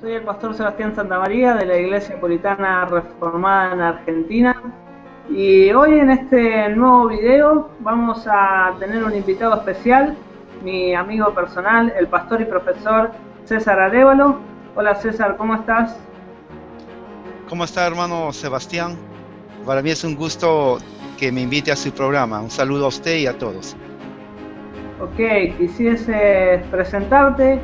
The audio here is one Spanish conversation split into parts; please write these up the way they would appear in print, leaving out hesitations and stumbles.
Soy el pastor Sebastián Santamaría de la Iglesia Puritana Reformada en Argentina y hoy en este nuevo video vamos a tener un invitado especial, mi amigo personal, el pastor y profesor César Arévalo. Hola César, ¿cómo estás? ¿Cómo está, hermano Sebastián? Para mí es un gusto que me invite a su programa. Un saludo a usted y a todos. Ok, quisieses presentarte.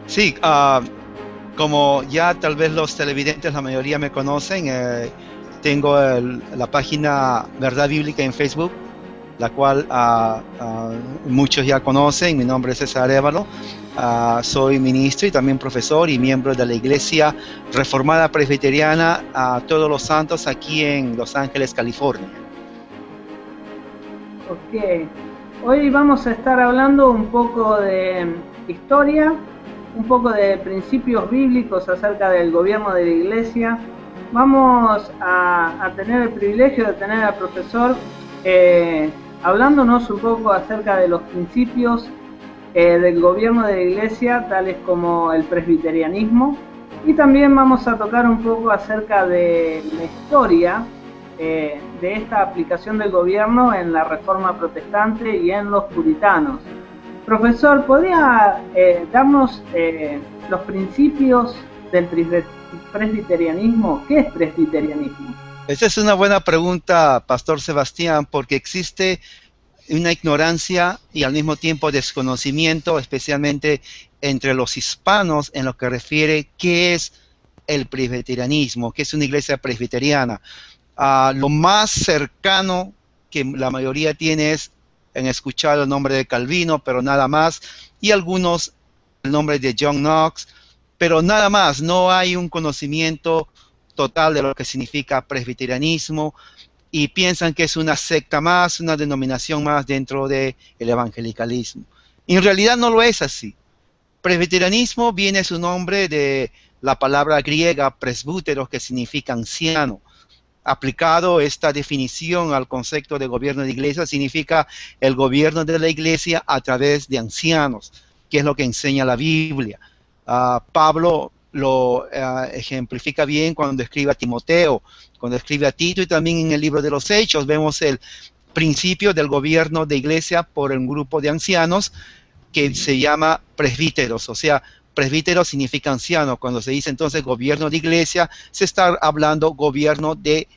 Sí, como ya tal vez los televidentes, la mayoría me conocen, tengo la página Verdad Bíblica en Facebook, la cual muchos ya conocen. Mi nombre es César Arévalo. Soy ministro y también profesor y miembro de la Iglesia Reformada Presbiteriana a Todos los Santos aquí en Los Ángeles, California. Ok, hoy vamos a estar hablando un poco de historia, un poco de principios bíblicos acerca del gobierno de la Iglesia. Vamos a tener el privilegio de tener al profesor hablándonos un poco acerca de los principios del gobierno de la Iglesia, tales como el presbiterianismo, y también vamos a tocar un poco acerca de la historia de esta aplicación del gobierno en la Reforma Protestante y en los puritanos. Profesor, ¿podría darnos los principios del presbiterianismo? ¿Qué es presbiterianismo? Esa es una buena pregunta, Pastor Sebastián, porque existe una ignorancia y al mismo tiempo desconocimiento, especialmente entre los hispanos, en lo que refiere qué es el presbiterianismo, qué es una iglesia presbiteriana. Lo más cercano que la mayoría tiene es en escuchar el nombre de Calvino, pero nada más, y algunos el nombre de John Knox, pero nada más. No hay un conocimiento total de lo que significa presbiterianismo y piensan que es una secta más, una denominación más dentro del evangelicalismo. Y en realidad no lo es así. Presbiterianismo viene su nombre de la palabra griega presbúteros, que significa anciano. Aplicado esta definición al concepto de gobierno de iglesia, significa el gobierno de la iglesia a través de ancianos, que es lo que enseña la Biblia. Pablo lo ejemplifica bien cuando escribe a Timoteo, cuando escribe a Tito, y también en el libro de los Hechos vemos el principio del gobierno de iglesia por un grupo de ancianos que se llama presbíteros. O sea, presbítero significa anciano. Cuando se dice entonces gobierno de iglesia, se está hablando gobierno de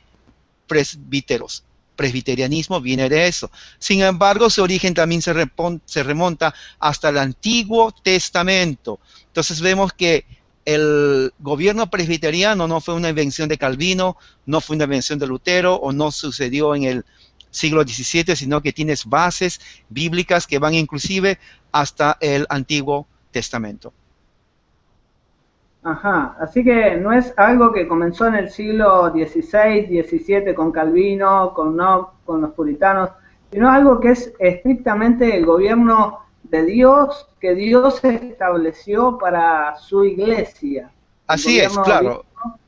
presbíteros. Presbiterianismo viene de eso. Sin embargo, su origen también se remonta hasta el Antiguo Testamento. Entonces vemos que el gobierno presbiteriano no fue una invención de Calvino, no fue una invención de Lutero, o no sucedió en el siglo XVII, sino que tiene bases bíblicas que van inclusive hasta el Antiguo Testamento. Ajá, así que no es algo que comenzó en el siglo XVI, XVII con Calvino, con Knox, con los puritanos, sino algo que es estrictamente el gobierno de Dios, que Dios estableció para su iglesia. El Así es, gobierno claro. bíblico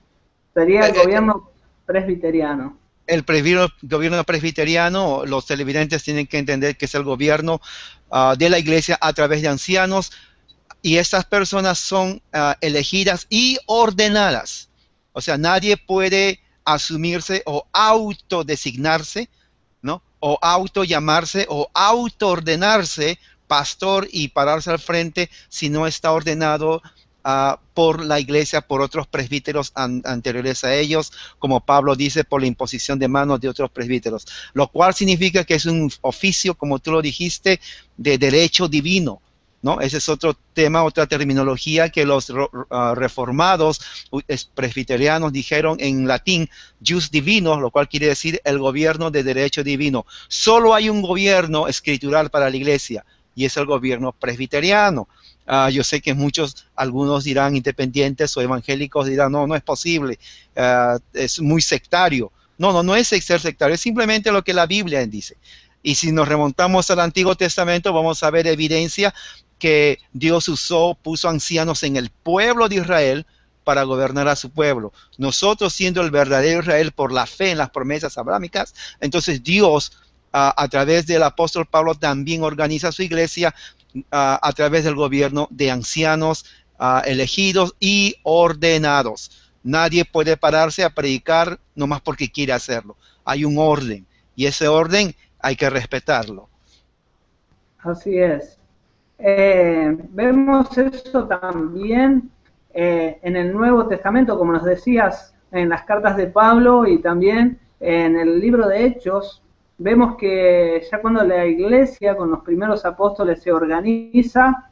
sería el gobierno presbiteriano. El gobierno presbiteriano, los televidentes tienen que entender que es el gobierno de la iglesia a través de ancianos, y estas personas son elegidas y ordenadas. O sea, nadie puede asumirse o autodesignarse, ¿no? O autollamarse o autoordenarse pastor y pararse al frente si no está ordenado por la iglesia, por otros presbíteros anteriores a ellos, como Pablo dice, por la imposición de manos de otros presbíteros, lo cual significa que es un oficio, como tú lo dijiste, de derecho divino, ¿no? Ese es otro tema, otra terminología que los reformados presbiterianos dijeron en latín, jus divino, lo cual quiere decir el gobierno de derecho divino. Solo hay un gobierno escritural para la iglesia, y es el gobierno presbiteriano. Yo sé que algunos dirán, independientes o evangélicos dirán, no, no es posible, es muy sectario. No es ser sectario, es simplemente lo que la Biblia dice. Y si nos remontamos al Antiguo Testamento, vamos a ver evidencia que Dios puso ancianos en el pueblo de Israel para gobernar a su pueblo. Nosotros, siendo el verdadero Israel por la fe en las promesas abrámicas, entonces Dios a través del apóstol Pablo también organiza su iglesia a través del gobierno de ancianos elegidos y ordenados. Nadie puede pararse a predicar nomás porque quiere hacerlo. Hay un orden y ese orden hay que respetarlo. Así es. Vemos eso también en el Nuevo Testamento, como nos decías, en las cartas de Pablo y también en el libro de Hechos. Vemos que ya cuando la iglesia con los primeros apóstoles se organiza,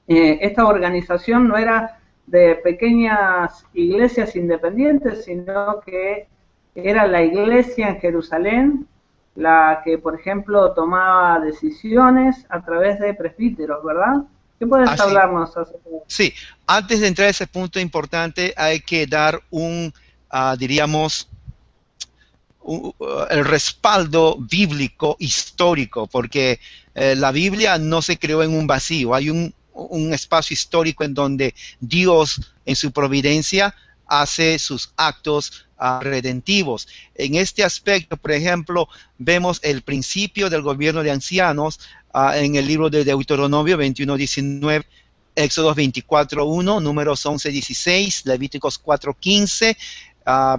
esta organización no era de pequeñas iglesias independientes, sino que era la iglesia en Jerusalén la que, por ejemplo, tomaba decisiones a través de presbíteros, ¿verdad? ¿Qué puedes Así, hablarnos acerca de eso? sí, antes de entrar a ese punto importante hay que dar diríamos, el respaldo bíblico histórico, porque la Biblia no se creó en un vacío, hay un espacio histórico en donde Dios en su providencia hace sus actos redentivos. En este aspecto, por ejemplo, vemos el principio del gobierno de ancianos en el libro de Deuteronomio 21:19, Éxodo 24:1, Números 11:16, Levíticos 4:15.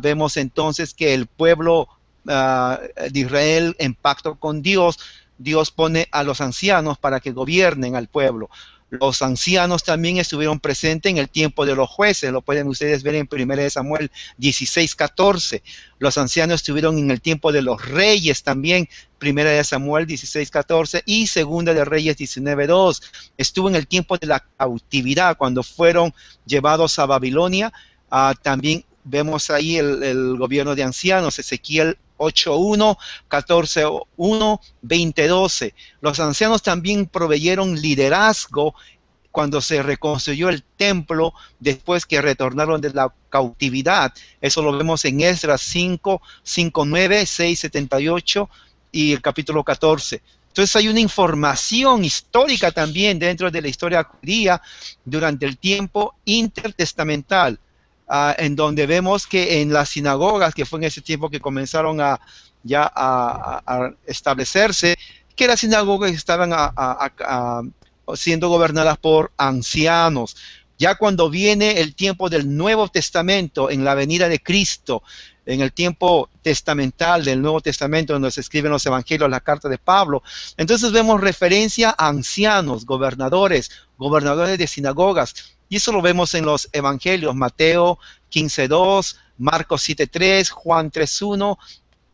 Vemos entonces que el pueblo de Israel en pacto con Dios, Dios pone a los ancianos para que gobiernen al pueblo. Los ancianos también estuvieron presentes en el tiempo de los jueces, lo pueden ustedes ver en 1 Samuel 16:14. Los ancianos estuvieron en el tiempo de los reyes también, 1 Samuel 16:14 y 2 de Reyes 19:2. Estuvo en el tiempo de la cautividad, cuando fueron llevados a Babilonia. También vemos ahí el gobierno de ancianos, Ezequiel 8:1, 14:1, 20:12. Los ancianos también proveyeron liderazgo cuando se reconstruyó el templo después que retornaron de la cautividad. Eso lo vemos en Esdras 5, 5:9, 6:78 y el capítulo 14. Entonces hay una información histórica también dentro de la historia judía durante el tiempo intertestamental. En donde vemos que en las sinagogas, que fue en ese tiempo que comenzaron a establecerse, que las sinagogas estaban siendo gobernadas por ancianos. Ya cuando viene el tiempo del Nuevo Testamento, en la venida de Cristo, en el tiempo testamental del Nuevo Testamento, donde se escriben los evangelios, la carta de Pablo, entonces vemos referencia a ancianos, gobernadores de sinagogas. Y eso lo vemos en los evangelios, Mateo 15:2, Marcos 7:3, Juan 3:1,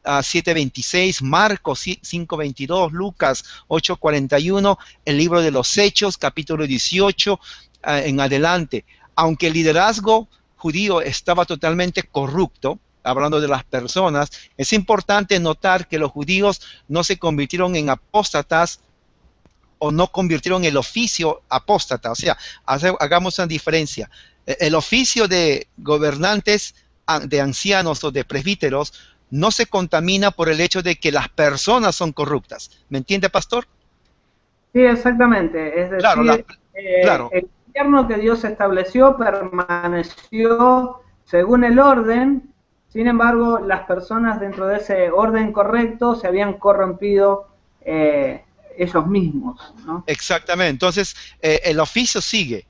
7:26, Marcos 5:22, Lucas 8:41, el libro de los Hechos, capítulo 18 en adelante. Aunque el liderazgo judío estaba totalmente corrupto, hablando de las personas, es importante notar que los judíos no se convirtieron en apóstatas o no convirtieron el oficio apóstata. O sea, hagamos una diferencia. El oficio de gobernantes, de ancianos o de presbíteros no se contamina por el hecho de que las personas son corruptas. ¿Me entiende, pastor? Sí, exactamente. Es decir, Claro, claro. el gobierno que Dios estableció permaneció según el orden. Sin embargo, las personas dentro de ese orden correcto se habían corrompido ellos mismos, ¿no? Exactamente. Entonces, el oficio sigue,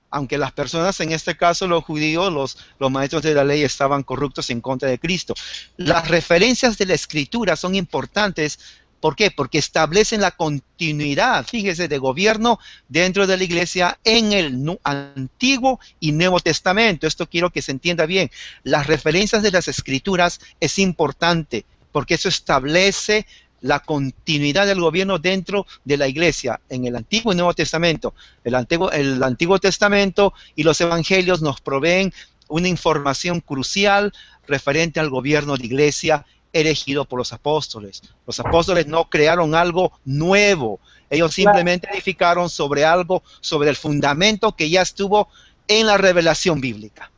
aunque las personas, en este caso los judíos, los maestros de la ley, estaban corruptos en contra de Cristo. Las referencias de la Escritura son importantes. ¿Por qué? Porque establecen la continuidad, fíjese, de gobierno dentro de la iglesia en el Antiguo y Nuevo Testamento. Esto quiero que se entienda bien. Las referencias de las Escrituras es importante porque eso establece la continuidad del gobierno dentro de la iglesia en el Antiguo y Nuevo Testamento. El Antiguo Testamento y los Evangelios nos proveen una información crucial referente al gobierno de iglesia erigido por los apóstoles. Los apóstoles no crearon algo nuevo, ellos simplemente edificaron sobre algo, sobre el fundamento que ya estuvo en la revelación bíblica.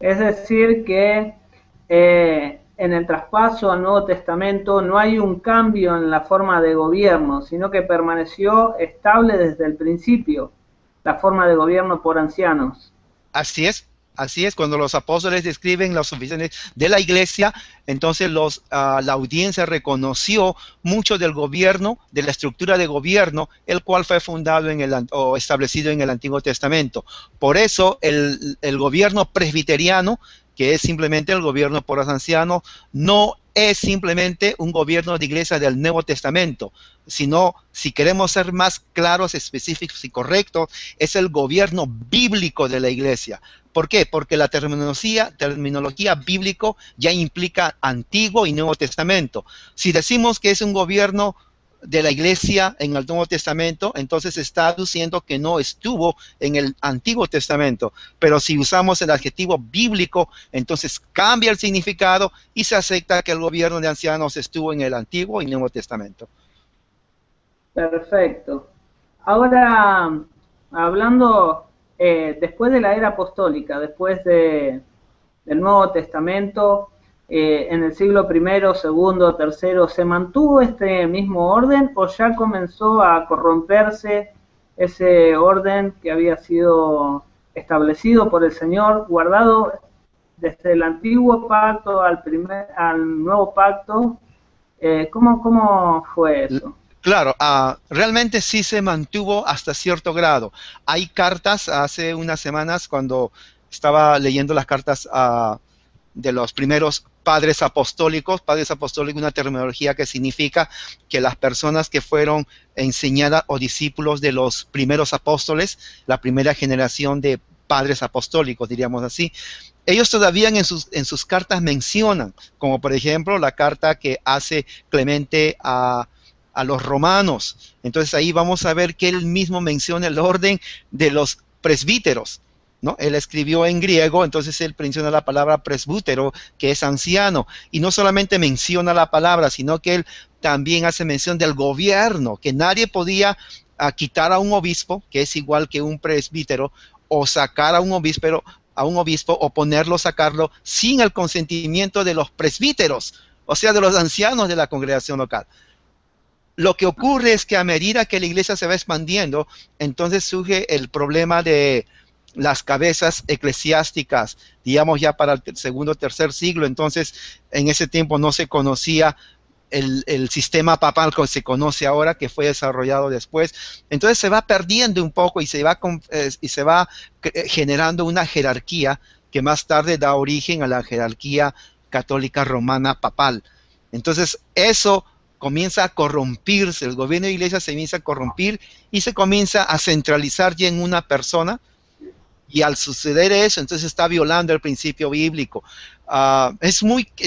Es decir que en el traspaso al Nuevo Testamento no hay un cambio en la forma de gobierno, sino que permaneció estable desde el principio la forma de gobierno por ancianos. Así es, Así es, cuando los apóstoles describen las oficinas de la iglesia, entonces la audiencia reconoció mucho del gobierno, de la estructura de gobierno, el cual fue fundado o establecido en el Antiguo Testamento. Por eso el gobierno presbiteriano, que es simplemente el gobierno por los ancianos, no es simplemente un gobierno de iglesia del Nuevo Testamento, sino, si queremos ser más claros, específicos y correctos, es el gobierno bíblico de la iglesia. ¿Por qué? Porque la terminología bíblico ya implica Antiguo y Nuevo Testamento. Si decimos que es un gobierno de la iglesia en el Nuevo Testamento, entonces está diciendo que no estuvo en el Antiguo Testamento. Pero si usamos el adjetivo bíblico, entonces cambia el significado y se acepta que el gobierno de ancianos estuvo en el Antiguo y Nuevo Testamento. Perfecto. Ahora, hablando después de la era apostólica, después del Nuevo Testamento, en el siglo I, segundo, tercero, ¿se mantuvo este mismo orden o ya comenzó a corromperse ese orden que había sido establecido por el Señor, guardado desde el antiguo pacto al nuevo pacto? ¿Cómo fue eso? Claro, realmente sí se mantuvo hasta cierto grado. Hay cartas, hace unas semanas cuando estaba leyendo las cartas de los primeros padres apostólicos, una terminología que significa que las personas que fueron enseñadas o discípulos de los primeros apóstoles, la primera generación de padres apostólicos, diríamos así, ellos todavía en sus cartas mencionan, como por ejemplo la carta que hace Clemente a los romanos. Entonces ahí vamos a ver que él mismo menciona el orden de los presbíteros, ¿no? Él escribió en griego, entonces él menciona la palabra presbútero, que es anciano, y no solamente menciona la palabra, sino que él también hace mención del gobierno, que nadie podía quitar a un obispo, que es igual que un presbítero, o sacar a un obispo o ponerlo, sacarlo, sin el consentimiento de los presbíteros, o sea, de los ancianos de la congregación local. Lo que ocurre es que a medida que la iglesia se va expandiendo, entonces surge el problema de las cabezas eclesiásticas, digamos ya para el segundo o tercer siglo. Entonces en ese tiempo no se conocía el sistema papal que se conoce ahora, que fue desarrollado después. Entonces se va perdiendo un poco y se va generando una jerarquía que más tarde da origen a la jerarquía católica romana papal. Entonces eso comienza a corrompirse, el gobierno de la iglesia se comienza a corrompir y se comienza a centralizar ya en una persona, y al suceder eso, entonces está violando el principio bíblico.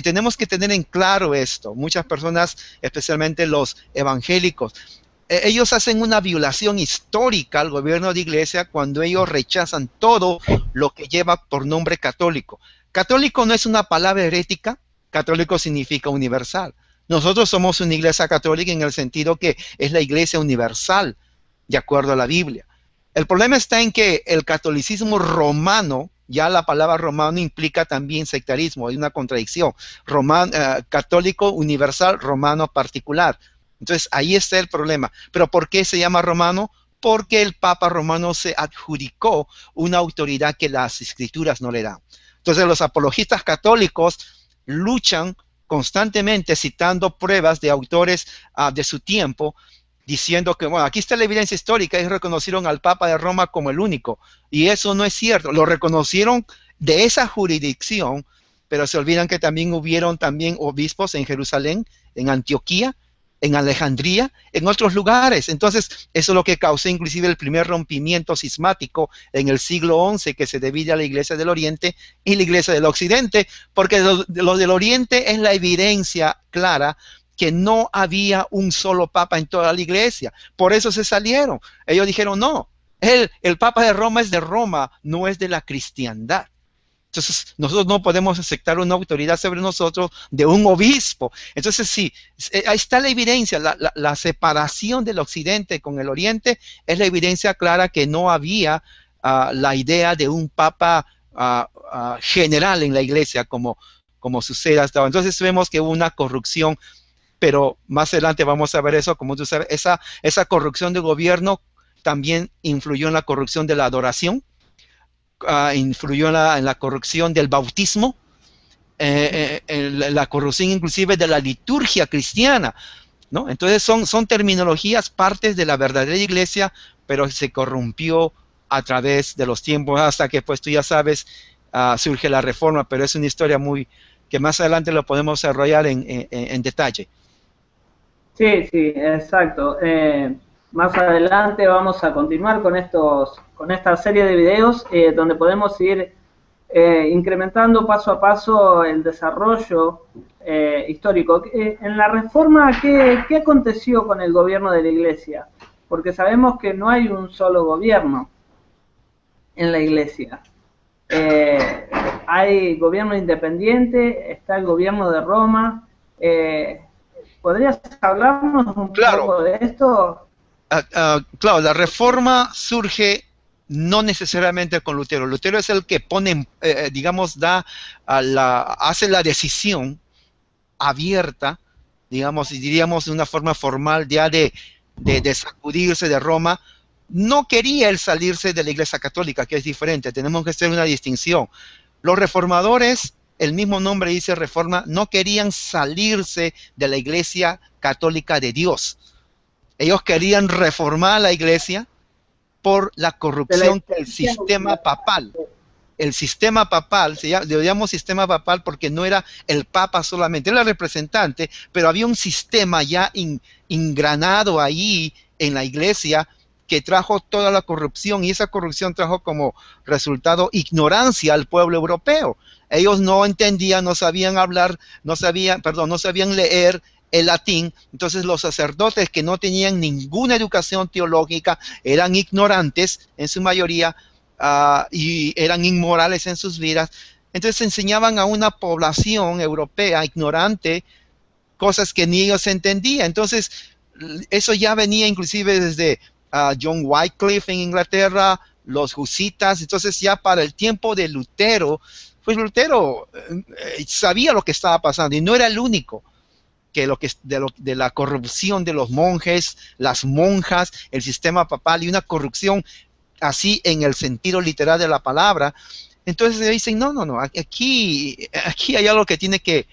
Tenemos que tener en claro esto. Muchas personas, especialmente los evangélicos, ellos hacen una violación histórica al gobierno de iglesia cuando ellos rechazan todo lo que lleva por nombre católico. Católico no es una palabra herética, católico significa universal. Nosotros somos una iglesia católica en el sentido que es la iglesia universal, de acuerdo a la Biblia. El problema está en que el catolicismo romano, ya la palabra romano implica también sectarismo, hay una contradicción. Católico universal, romano particular. Entonces ahí está el problema. ¿Pero por qué se llama romano? Porque el Papa romano se adjudicó una autoridad que las escrituras no le dan. Entonces los apologistas católicos luchan constantemente citando pruebas de autores de su tiempo, diciendo que, bueno, aquí está la evidencia histórica, ellos reconocieron al Papa de Roma como el único, y eso no es cierto. Lo reconocieron de esa jurisdicción, pero se olvidan que también hubieron obispos en Jerusalén, en Antioquía, en Alejandría, en otros lugares. Entonces, eso es lo que causó inclusive el primer rompimiento cismático en el siglo XI, que se divide a la Iglesia del Oriente y la Iglesia del Occidente, porque lo del Oriente es la evidencia clara que no había un solo papa en toda la iglesia. Por eso se salieron. Ellos dijeron, no, el Papa de Roma es de Roma, no es de la cristiandad. Entonces, nosotros no podemos aceptar una autoridad sobre nosotros de un obispo. Entonces, sí, ahí está la evidencia. La separación del occidente con el oriente es la evidencia clara que no había la idea de un papa general en la iglesia como sucede hasta ahora. Entonces, vemos que hubo una corrupción, pero más adelante vamos a ver eso. Como tú sabes, esa corrupción de gobierno también influyó en la corrupción de la adoración. influyó en la corrupción del bautismo, en la corrupción inclusive de la liturgia cristiana, ¿no? Entonces son terminologías, partes de la verdadera iglesia, pero se corrompió a través de los tiempos hasta que, pues tú ya sabes, surge la reforma, pero es una historia que más adelante lo podemos desarrollar en detalle. Sí, sí, exacto. Más adelante vamos a continuar con esta serie de videos donde podemos ir incrementando paso a paso el desarrollo histórico. En la reforma, ¿qué aconteció con el gobierno de la iglesia? Porque sabemos que no hay un solo gobierno en la iglesia. Hay gobierno independiente, está el gobierno de Roma. ¿Podrías hablarnos un poco de esto? Claro, la reforma surge no necesariamente con Lutero. Lutero es el que pone, digamos, hace la decisión abierta, digamos, y diríamos de una forma formal ya de sacudirse de Roma. No quería él salirse de la Iglesia Católica, que es diferente. Tenemos que hacer una distinción. Los reformadores, el mismo nombre dice reforma, no querían salirse de la Iglesia Católica de Dios. Ellos querían reformar la iglesia por la corrupción del sistema papal. El sistema papal, le llamamos sistema papal porque no era el papa solamente, era el representante, pero había un sistema ya ingranado ahí en la iglesia que trajo toda la corrupción, y esa corrupción trajo como resultado ignorancia al pueblo europeo. Ellos no entendían, no sabían hablar, no sabían leer el latín. Entonces los sacerdotes que no tenían ninguna educación teológica eran ignorantes en su mayoría, y eran inmorales en sus vidas. Entonces enseñaban a una población europea ignorante cosas que ni ellos entendían. Entonces eso ya venía inclusive desde John Wycliffe en Inglaterra, los husitas. Entonces ya para el tiempo de Lutero, pues Lutero sabía lo que estaba pasando y no era el único que de la corrupción de los monjes, las monjas, el sistema papal, y una corrupción así en el sentido literal de la palabra. Entonces dicen, no, aquí hay algo que tiene que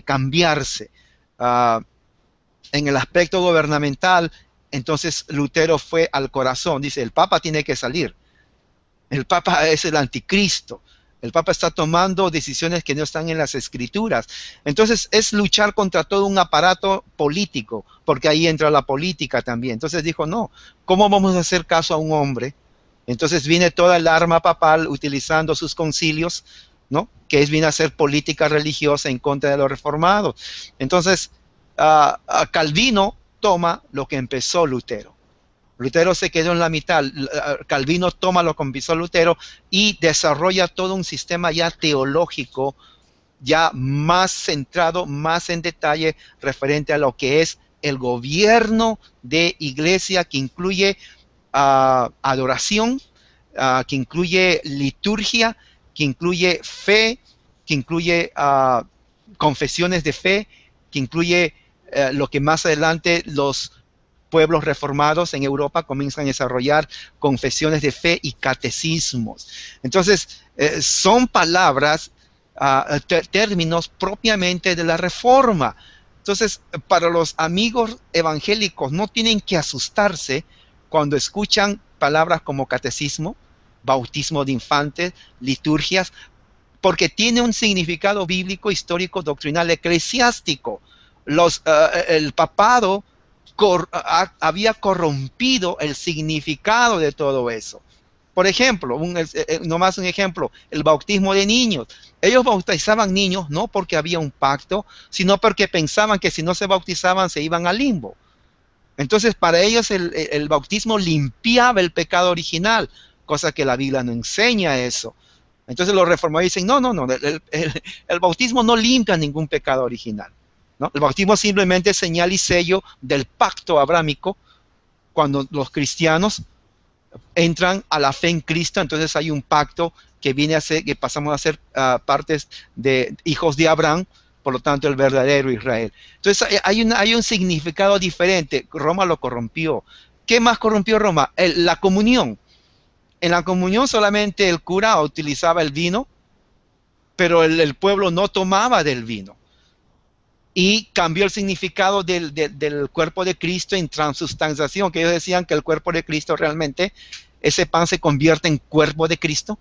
cambiarse. En el aspecto gubernamental, entonces Lutero fue al corazón, dice, el Papa tiene que salir. El Papa es el anticristo. El Papa está tomando decisiones que no están en las escrituras. Entonces es luchar contra todo un aparato político, porque ahí entra la política también. Entonces dijo, no, ¿cómo vamos a hacer caso a un hombre? Entonces viene toda el arma papal utilizando sus concilios, ¿no? Que viene a hacer política religiosa en contra de los reformados. Entonces Calvino toma lo que empezó Lutero. Lutero se quedó en la mitad. Calvino toma lo que empezó Lutero y desarrolla todo un sistema ya teológico, ya más centrado, más en detalle, referente a lo que es el gobierno de iglesia, que incluye adoración, que incluye liturgia, que incluye fe, que incluye confesiones de fe, que incluye lo que más adelante los pueblos reformados en Europa comienzan a desarrollar, confesiones de fe y catecismos. Entonces, son palabras, términos propiamente de la reforma. Entonces, para los amigos evangélicos no tienen que asustarse cuando escuchan palabras como catecismo, bautismo de infantes, liturgias, porque tiene un significado bíblico, histórico, doctrinal, eclesiástico. El papado había corrompido el significado de todo eso. Por ejemplo, nomás un ejemplo, el bautismo de niños. Ellos bautizaban niños no porque había un pacto, sino porque pensaban que si no se bautizaban se iban al limbo. Entonces para ellos el bautismo limpiaba el pecado original, cosa que la Biblia no enseña eso. Entonces los reformadores dicen, no, el bautismo no limpia ningún pecado original, ¿no? El bautismo simplemente es señal y sello del pacto abrámico. Cuando los cristianos entran a la fe en Cristo, entonces hay un pacto que viene a ser, que pasamos a ser partes de hijos de Abraham, por lo tanto el verdadero Israel. Entonces hay un significado diferente. Roma lo corrompió. ¿Qué más corrompió Roma? La comunión. En la comunión solamente el cura utilizaba el vino, pero el pueblo no tomaba del vino. Y cambió el significado del cuerpo de Cristo en transustanciación, que ellos decían que el cuerpo de Cristo realmente, ese pan se convierte en cuerpo de Cristo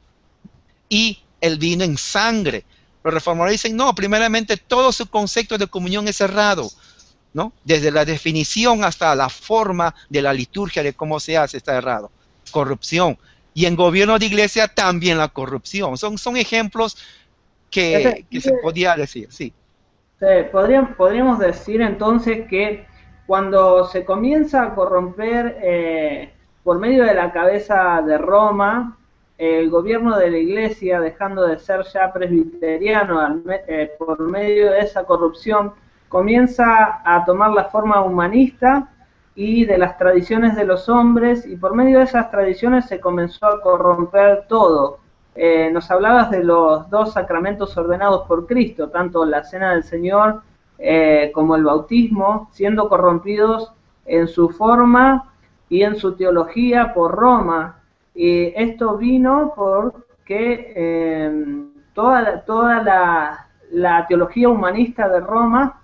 y el vino en sangre. Los reformadores dicen, no, primeramente todo su concepto de comunión es errado, ¿no? Desde la definición hasta la forma de la liturgia de cómo se hace está errado. Corrupción. Y en gobierno de iglesia también la corrupción. Son ejemplos que se podía decir, sí. Podríamos decir entonces que cuando se comienza a corromper por medio de la cabeza de Roma, el gobierno de la iglesia, dejando de ser ya presbiteriano por medio de esa corrupción, comienza a tomar la forma humanista y de las tradiciones de los hombres, y por medio de esas tradiciones se comenzó a corromper todo. Nos hablabas de los dos sacramentos ordenados por Cristo, tanto la Cena del Señor como el bautismo, siendo corrompidos en su forma y en su teología por Roma. Y esto vino porque toda la teología humanista de Roma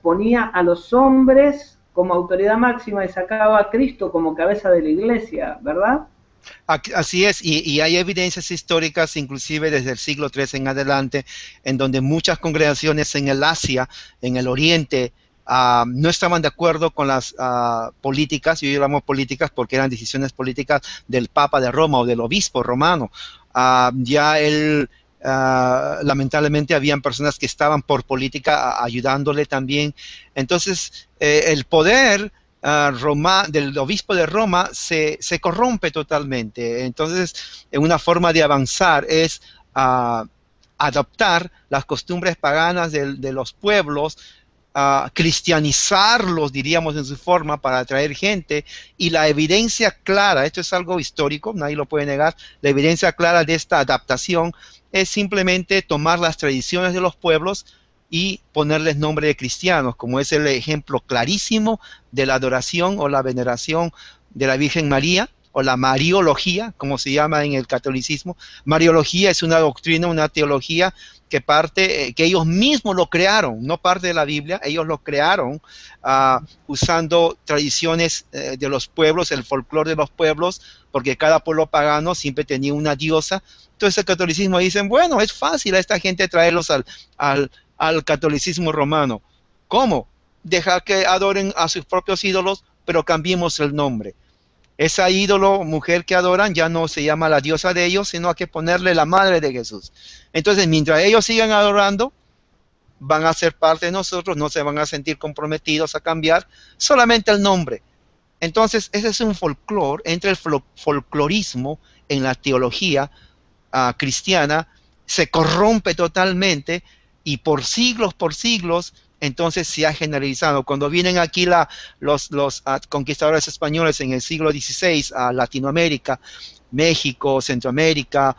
ponía a los hombres como autoridad máxima y sacaba a Cristo como cabeza de la iglesia, ¿verdad? Así es, y hay evidencias históricas, inclusive desde el siglo III en adelante, en donde muchas congregaciones en el Asia, en el Oriente, no estaban de acuerdo con las políticas, yo llamo políticas porque eran decisiones políticas del Papa de Roma o del obispo romano. Ya él, lamentablemente, habían personas que estaban por política ayudándole también. Entonces, el poder del obispo de Roma se corrompe totalmente. Entonces, una forma de avanzar es adoptar las costumbres paganas de los pueblos, cristianizarlos, diríamos en su forma, para atraer gente, y la evidencia clara, esto es algo histórico, nadie lo puede negar, la evidencia clara de esta adaptación es simplemente tomar las tradiciones de los pueblos y ponerles nombre de cristianos, como es el ejemplo clarísimo de la adoración o la veneración de la Virgen María, o la Mariología, como se llama en el catolicismo. Mariología es una doctrina, una teología que ellos mismos lo crearon, no parte de la Biblia, ellos lo crearon usando tradiciones de los pueblos, el folclore de los pueblos, porque cada pueblo pagano siempre tenía una diosa. Entonces el catolicismo dicen, bueno, es fácil a esta gente traerlos al catolicismo romano. ¿Cómo? Dejar que adoren a sus propios ídolos, pero cambiemos el nombre. Esa ídolo, mujer que adoran, ya no se llama la diosa de ellos, sino hay que ponerle la madre de Jesús. Entonces, mientras ellos sigan adorando, van a ser parte de nosotros, no se van a sentir comprometidos a cambiar, solamente el nombre. Entonces, ese es un folclore, entre el folclorismo en la teología cristiana, se corrompe totalmente y por siglos, entonces se ha generalizado. Cuando vienen aquí los conquistadores españoles en el siglo XVI a Latinoamérica, México, Centroamérica,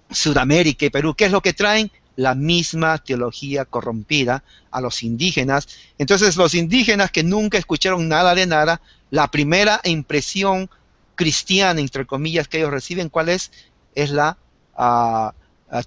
Sudamérica y Perú, ¿qué es lo que traen? La misma teología corrompida a los indígenas. Entonces los indígenas que nunca escucharon nada de nada, la primera impresión cristiana, entre comillas, que ellos reciben, ¿cuál es? Es la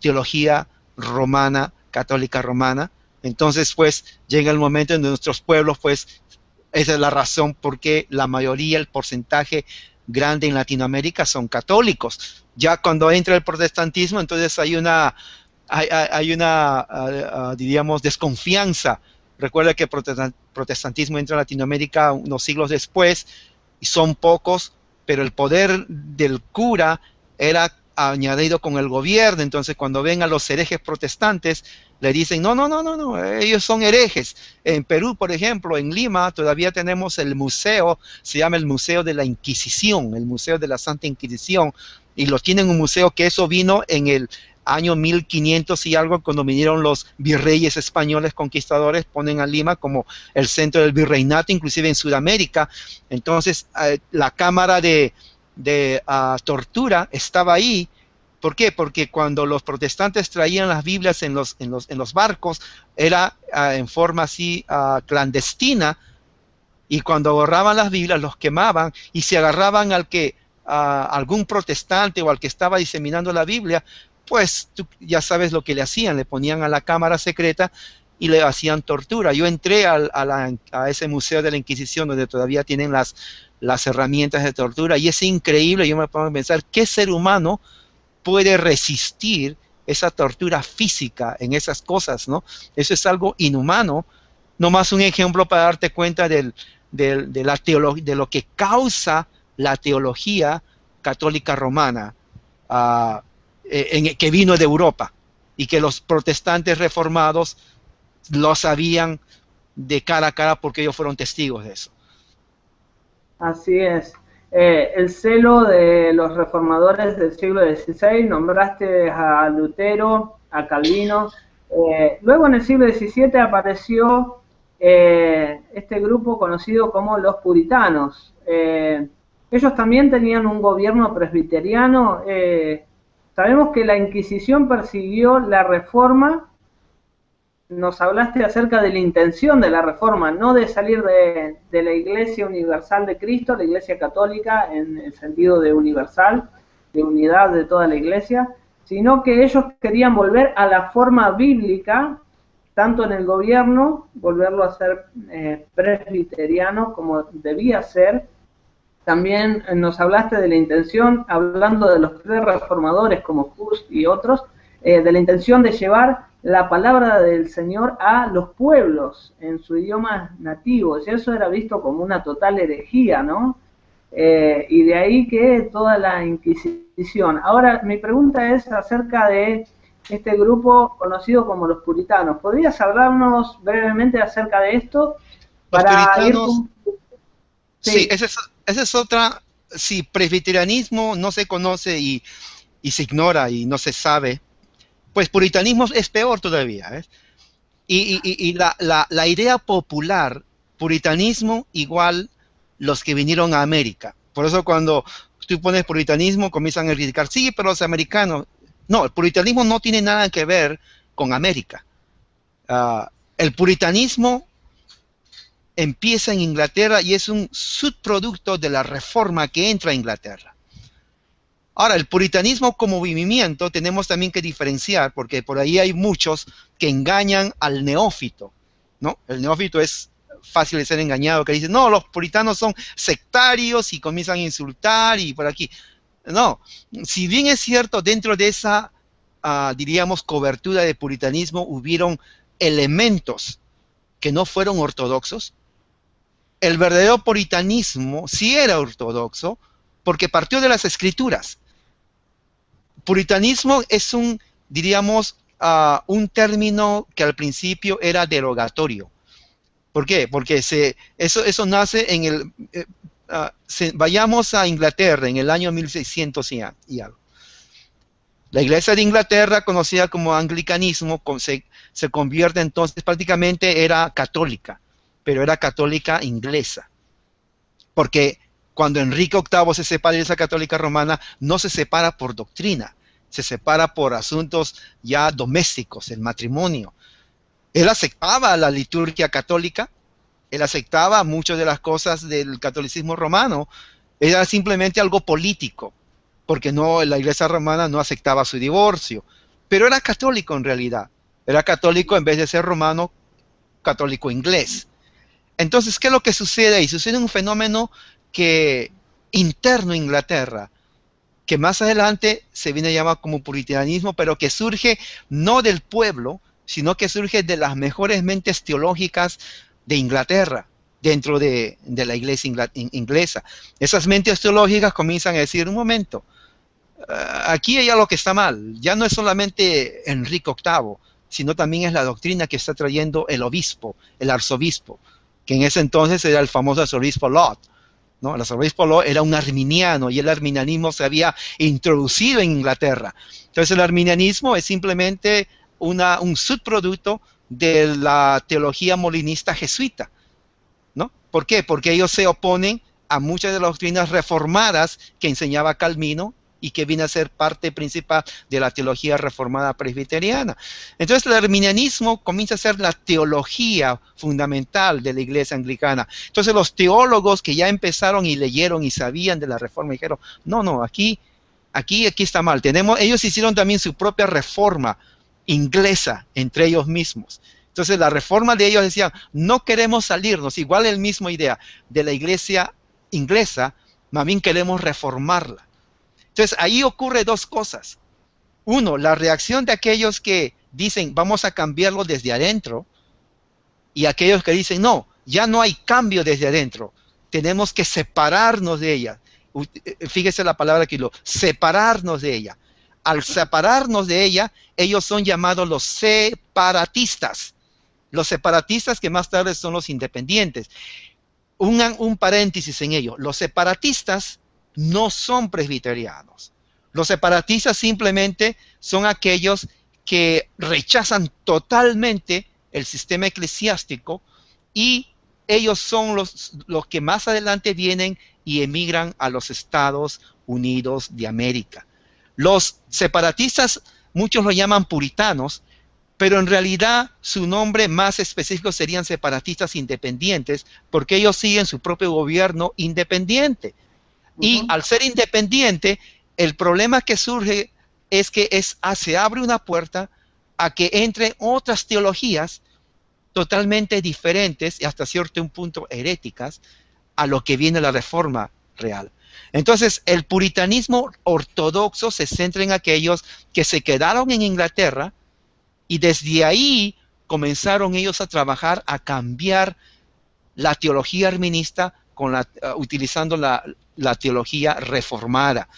teología romana, católica romana. Entonces, pues, llega el momento en nuestros pueblos, pues, esa es la razón por qué la mayoría, el porcentaje grande en Latinoamérica son católicos. Ya cuando entra el protestantismo, entonces hay una diríamos, desconfianza. Recuerda que el protestantismo entra a Latinoamérica unos siglos después, y son pocos, pero el poder del cura era añadido con el gobierno. Entonces cuando ven a los herejes protestantes, le dicen, no, ellos son herejes. En Perú, por ejemplo, en Lima, todavía tenemos el museo, se llama el Museo de la Inquisición, el Museo de la Santa Inquisición, y lo tienen un museo que eso vino en el año 1500 y algo, cuando vinieron los virreyes españoles conquistadores, ponen a Lima como el centro del virreinato, inclusive en Sudamérica. Entonces, la cámara de tortura estaba ahí. ¿Por qué? Porque cuando los protestantes traían las Biblias en los barcos, era en forma así clandestina, y cuando agarraban las Biblias, los quemaban, y se agarraban al que a algún protestante o al que estaba diseminando la Biblia, pues tú ya sabes lo que le hacían, le ponían a la cámara secreta y le hacían tortura. Yo entré a ese museo de la Inquisición donde todavía tienen las herramientas de tortura y es increíble. Yo me pongo a pensar, ¿qué ser humano puede resistir esa tortura física en esas cosas, ¿no? Eso es algo inhumano. Nomás un ejemplo para darte cuenta de lo que causa la teología católica romana, que vino de Europa y que los protestantes reformados lo sabían de cara a cara porque ellos fueron testigos de eso. Así es. El celo de los reformadores del siglo XVI, nombraste a Lutero, a Calvino. Luego en el siglo XVII apareció este grupo conocido como los puritanos. Ellos también tenían un gobierno presbiteriano. Sabemos que la Inquisición persiguió la reforma. Nos hablaste acerca de la intención de la reforma, no de salir de la Iglesia Universal de Cristo, la Iglesia Católica en el sentido de universal, de unidad de toda la Iglesia, sino que ellos querían volver a la forma bíblica, tanto en el gobierno, volverlo a ser presbiteriano como debía ser. También nos hablaste de la intención, hablando de los tres reformadores como Hus y otros, de la intención de llevar la palabra del Señor a los pueblos en su idioma nativo. Y eso era visto como una total herejía, ¿no? Y de ahí que toda la Inquisición. Ahora, mi pregunta es acerca de este grupo conocido como los puritanos. ¿Podrías hablarnos brevemente acerca de esto? Los Para puritanos, ir... sí, esa es otra. Si presbiterianismo no se conoce y se ignora y no se sabe, pues puritanismo es peor todavía, ¿ves? Y la idea popular, puritanismo igual los que vinieron a América. Por eso cuando tú pones puritanismo comienzan a criticar, sí, pero los americanos. No, el puritanismo no tiene nada que ver con América. El puritanismo empieza en Inglaterra y es un subproducto de la reforma que entra a Inglaterra. Ahora, el puritanismo como movimiento tenemos también que diferenciar, porque por ahí hay muchos que engañan al neófito, ¿no? El neófito es fácil de ser engañado, que dice, no, los puritanos son sectarios y comienzan a insultar y por aquí. No, si bien es cierto, dentro de esa, diríamos, cobertura de puritanismo hubieron elementos que no fueron ortodoxos, el verdadero puritanismo sí era ortodoxo porque partió de las escrituras. Puritanismo es diríamos, un término que al principio era derogatorio. ¿Por qué? Porque eso nace en el... vayamos a Inglaterra en el año 1600 y algo. La iglesia de Inglaterra, conocida como anglicanismo, se convierte entonces, prácticamente era católica, pero era católica inglesa. Porque cuando Enrique VIII se separa de esa católica romana, no se separa por doctrina, se separa por asuntos ya domésticos, el matrimonio. Él aceptaba la liturgia católica, él aceptaba muchas de las cosas del catolicismo romano, era simplemente algo político, porque la iglesia romana no aceptaba su divorcio, pero era católico en realidad, era católico en vez de ser romano, católico inglés. Entonces, ¿qué es lo que sucede ahí? Sucede un fenómeno interno en Inglaterra, que más adelante se viene a llamar como puritanismo, pero que surge no del pueblo, sino que surge de las mejores mentes teológicas de Inglaterra, dentro de la iglesia inglesa. Esas mentes teológicas comienzan a decir, un momento, aquí hay algo que está mal, ya no es solamente Enrique VIII, sino también es la doctrina que está trayendo el obispo, el arzobispo, que en ese entonces era el famoso arzobispo Laud, ¿no? El arzobispo Laud era un arminiano y el arminianismo se había introducido en Inglaterra. Entonces el arminianismo es simplemente un subproducto de la teología molinista jesuita, ¿no? ¿Por qué? Porque ellos se oponen a muchas de las doctrinas reformadas que enseñaba Calvino y que viene a ser parte principal de la teología reformada presbiteriana. Entonces el arminianismo comienza a ser la teología fundamental de la iglesia anglicana. Entonces los teólogos que ya empezaron y leyeron y sabían de la reforma dijeron, no, aquí está mal. Ellos hicieron también su propia reforma inglesa entre ellos mismos. Entonces la reforma de ellos decían, no queremos salirnos, igual la misma idea de la iglesia inglesa, más bien queremos reformarla. Entonces ahí ocurre dos cosas. Uno, la reacción de aquellos que dicen vamos a cambiarlo desde adentro, y aquellos que dicen no, ya no hay cambio desde adentro, tenemos que separarnos de ella. Fíjese la palabra aquí, separarnos de ella. Al separarnos de ella, ellos son llamados los separatistas. Los separatistas que más tarde son los independientes. Un paréntesis en ello. Los separatistas no son presbiterianos. Los separatistas simplemente son aquellos que rechazan totalmente el sistema eclesiástico y ellos son los que más adelante vienen y emigran a los Estados Unidos de América. Los separatistas, muchos lo llaman puritanos, pero en realidad su nombre más específico serían separatistas independientes, porque ellos siguen su propio gobierno independiente. Y al ser independiente, el problema que surge es que se abre una puerta a que entren otras teologías totalmente diferentes y hasta cierto punto heréticas a lo que viene la reforma real. Entonces, el puritanismo ortodoxo se centra en aquellos que se quedaron en Inglaterra y desde ahí comenzaron ellos a trabajar, a cambiar la teología arminista utilizando la teología reformada.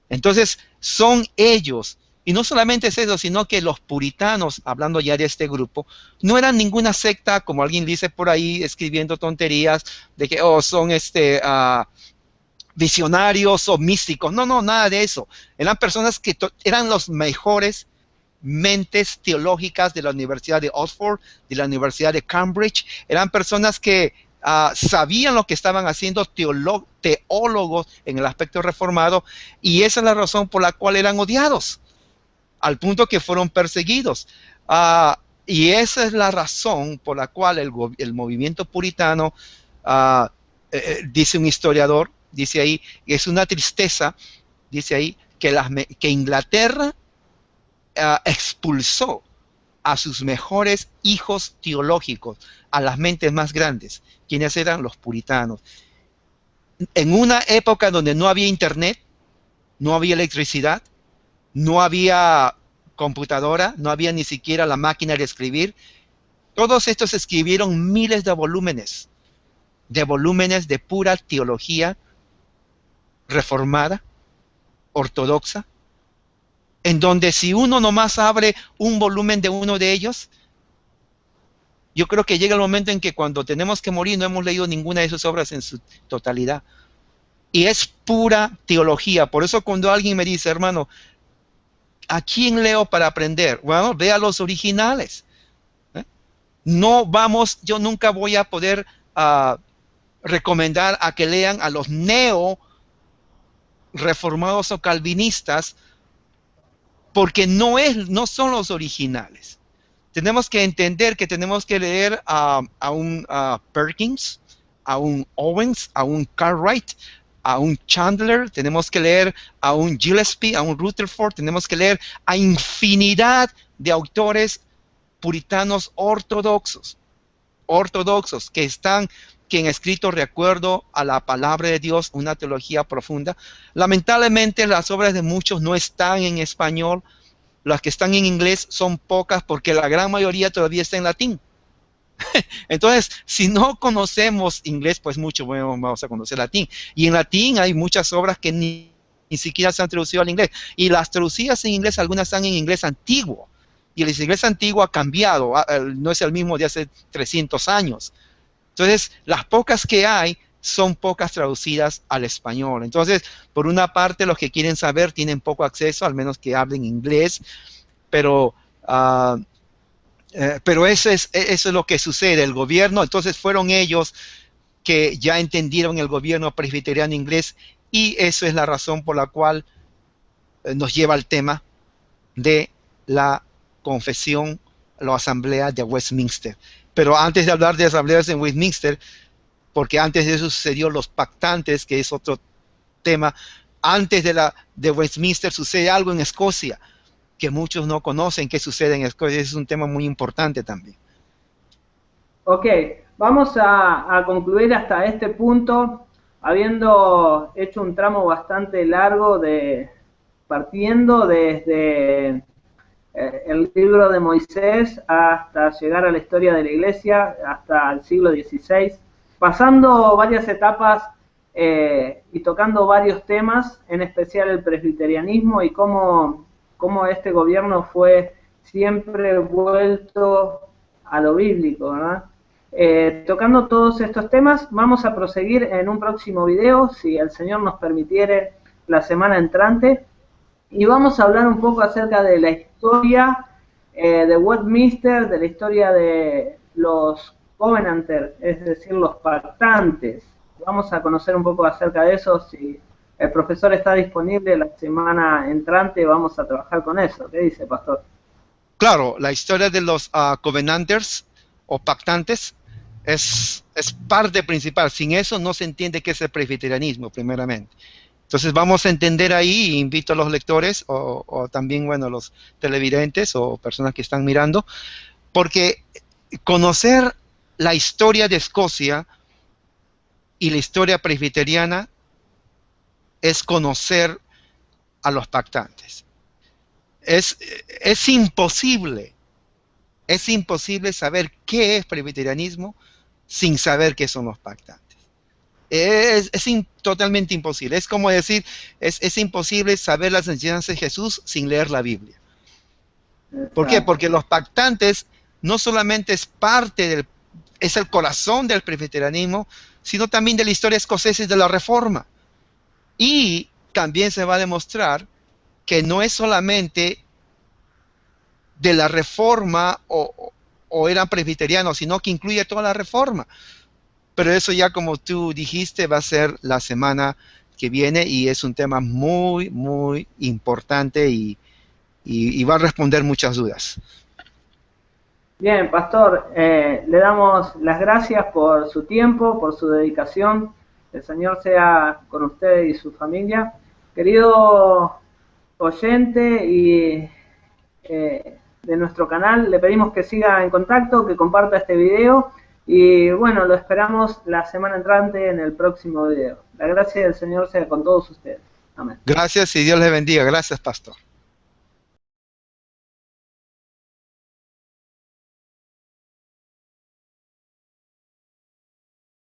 Entonces, son ellos, y no solamente es eso, sino que los puritanos, hablando ya de este grupo, no eran ninguna secta, como alguien dice por ahí, escribiendo tonterías, de que son visionarios o místicos. No, nada de eso. Eran personas que eran los mejores mentes teológicas de la Universidad de Oxford, de la Universidad de Cambridge. Eran personas que sabían lo que estaban haciendo, teólogos en el aspecto reformado, y esa es la razón por la cual eran odiados, al punto que fueron perseguidos. Y esa es la razón por la cual el movimiento puritano, dice un historiador, dice ahí, es una tristeza, dice ahí, que Inglaterra expulsó a sus mejores hijos teológicos, a las mentes más grandes. ¿Quiénes eran? Los puritanos. En una época donde no había internet, no había electricidad, no había computadora, no había ni siquiera la máquina de escribir, todos estos escribieron miles de volúmenes de pura teología reformada, ortodoxa, en donde si uno nomás abre un volumen de uno de ellos, yo creo que llega el momento en que cuando tenemos que morir no hemos leído ninguna de sus obras en su totalidad. Y es pura teología. Por eso cuando alguien me dice, hermano, ¿a quién leo para aprender? Bueno, vea los originales. Yo nunca voy a poder recomendar a que lean a los reformados o calvinistas, porque no son los originales. Tenemos que entender que tenemos que leer a un Perkins, a un Owens, a un Cartwright, a un Chandler, tenemos que leer a un Gillespie, a un Rutherford, tenemos que leer a infinidad de autores puritanos ortodoxos que han escrito de acuerdo a la palabra de Dios, una teología profunda. Lamentablemente las obras de muchos no están en español, las que están en inglés son pocas porque la gran mayoría todavía está en latín. Entonces, si no conocemos inglés, pues mucho vamos a conocer latín. Y en latín hay muchas obras que ni siquiera se han traducido al inglés. Y las traducidas en inglés, algunas están en inglés antiguo. Y el inglés antiguo ha cambiado, no es el mismo de hace 300 años. Entonces, las pocas que hay son pocas traducidas al español. Entonces, por una parte, los que quieren saber tienen poco acceso, al menos que hablen inglés, pero eso es lo que sucede. El gobierno, entonces fueron ellos que ya entendieron el gobierno presbiteriano inglés, y eso es la razón por la cual nos lleva al tema de la confesión, la asamblea de Westminster. Pero antes de hablar de asambleas en Westminster, porque antes de eso sucedió los pactantes, que es otro tema, antes de Westminster sucede algo en Escocia, que muchos no conocen qué sucede en Escocia. Es un tema muy importante también. Ok, vamos a concluir hasta este punto, habiendo hecho un tramo bastante largo partiendo desde el libro de Moisés hasta llegar a la historia de la iglesia, hasta el siglo XVI, pasando varias etapas y tocando varios temas, en especial el presbiterianismo y cómo este gobierno fue siempre vuelto a lo bíblico, ¿verdad? Tocando todos estos temas, vamos a proseguir en un próximo video, si el Señor nos permitiere, la semana entrante, y vamos a hablar un poco acerca de la historia de Westminster, de la historia de los Covenanters, es decir, los pactantes. Vamos a conocer un poco acerca de eso. Si el profesor está disponible la semana entrante, vamos a trabajar con eso. ¿Qué dice, pastor? Claro, la historia de los Covenanters o pactantes es parte principal. Sin eso no se entiende qué es el presbiterianismo, primeramente. Entonces vamos a entender ahí, invito a los lectores o también, bueno, los televidentes o personas que están mirando, porque conocer la historia de Escocia y la historia presbiteriana es conocer a los pactantes. Es imposible saber qué es presbiterianismo sin saber qué son los pactantes. Es totalmente imposible. Es como decir, es imposible saber las enseñanzas de Jesús sin leer la Biblia. ¿Por qué? Porque los pactantes no solamente es el corazón del presbiterianismo, sino también de la historia escocesa y de la Reforma. Y también se va a demostrar que no es solamente de la Reforma o eran presbiterianos, sino que incluye toda la Reforma. Pero eso ya, como tú dijiste, va a ser la semana que viene y es un tema muy, muy importante y va a responder muchas dudas. Bien, pastor, le damos las gracias por su tiempo, por su dedicación. El Señor sea con usted y su familia. Querido oyente y de nuestro canal, le pedimos que siga en contacto, que comparta este video y bueno, lo esperamos la semana entrante en el próximo video. La gracia del Señor sea con todos ustedes. Amén. Gracias y Dios les bendiga. Gracias, pastor.